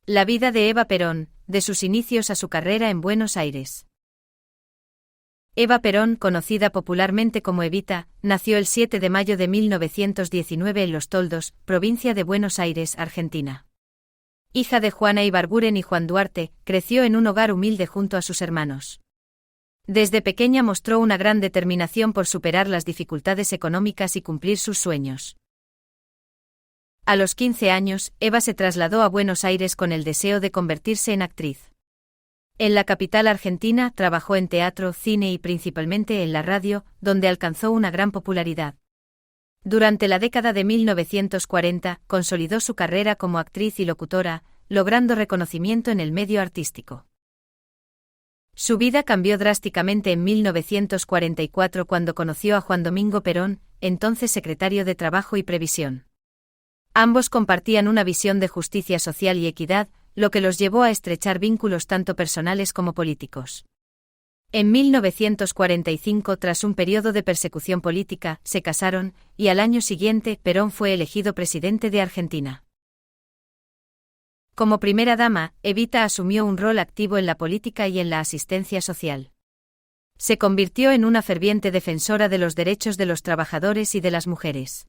La vida de Eva Perón, de sus inicios a su carrera en Buenos Aires. Eva Perón, conocida popularmente como Evita, nació el 7 de mayo de 1919 en Los Toldos, provincia de Buenos Aires, Argentina. Hija de Juana Ibarguren y Juan Duarte, creció en un hogar humilde junto a sus hermanos. Desde pequeña mostró una gran determinación por superar las dificultades económicas y cumplir sus sueños. A los 15 años, Eva se trasladó a Buenos Aires con el deseo de convertirse en actriz. En la capital argentina trabajó en teatro, cine y principalmente en la radio, donde alcanzó una gran popularidad. Durante la década de 1940, consolidó su carrera como actriz y locutora, logrando reconocimiento en el medio artístico. Su vida cambió drásticamente en 1944 cuando conoció a Juan Domingo Perón, entonces secretario de Trabajo y Previsión. Ambos compartían una visión de justicia social y equidad, lo que los llevó a estrechar vínculos tanto personales como políticos. En 1945, tras un periodo de persecución política, se casaron, y al año siguiente, Perón fue elegido presidente de Argentina. Como primera dama, Evita asumió un rol activo en la política y en la asistencia social. Se convirtió en una ferviente defensora de los derechos de los trabajadores y de las mujeres.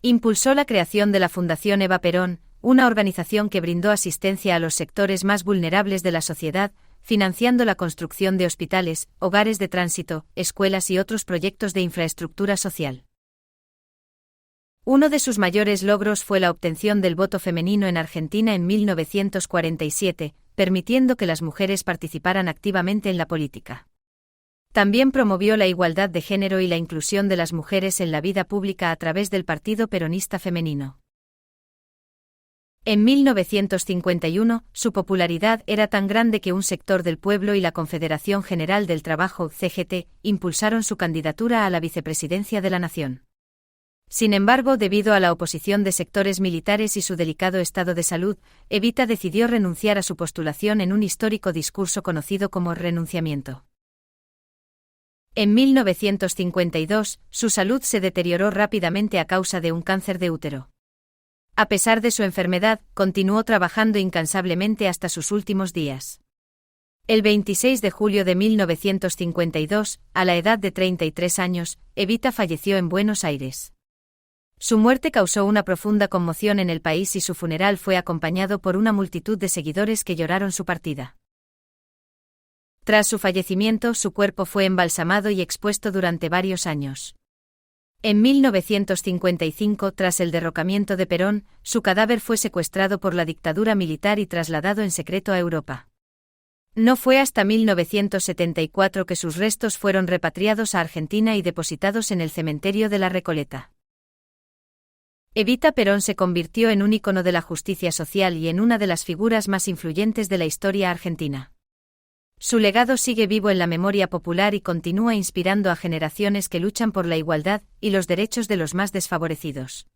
Impulsó la creación de la Fundación Eva Perón, una organización que brindó asistencia a los sectores más vulnerables de la sociedad, financiando la construcción de hospitales, hogares de tránsito, escuelas y otros proyectos de infraestructura social. Uno de sus mayores logros fue la obtención del voto femenino en Argentina en 1947, permitiendo que las mujeres participaran activamente en la política. También promovió la igualdad de género y la inclusión de las mujeres en la vida pública a través del Partido Peronista Femenino. En 1951, su popularidad era tan grande que un sector del pueblo y la Confederación General del Trabajo, CGT, impulsaron su candidatura a la vicepresidencia de la nación. Sin embargo, debido a la oposición de sectores militares y su delicado estado de salud, Evita decidió renunciar a su postulación en un histórico discurso conocido como renunciamiento. En 1952, su salud se deterioró rápidamente a causa de un cáncer de útero. A pesar de su enfermedad, continuó trabajando incansablemente hasta sus últimos días. El 26 de julio de 1952, a la edad de 33 años, Evita falleció en Buenos Aires. Su muerte causó una profunda conmoción en el país y su funeral fue acompañado por una multitud de seguidores que lloraron su partida. Tras su fallecimiento, su cuerpo fue embalsamado y expuesto durante varios años. En 1955, tras el derrocamiento de Perón, su cadáver fue secuestrado por la dictadura militar y trasladado en secreto a Europa. No fue hasta 1974 que sus restos fueron repatriados a Argentina y depositados en el cementerio de la Recoleta. Evita Perón se convirtió en un ícono de la justicia social y en una de las figuras más influyentes de la historia argentina. Su legado sigue vivo en la memoria popular y continúa inspirando a generaciones que luchan por la igualdad y los derechos de los más desfavorecidos.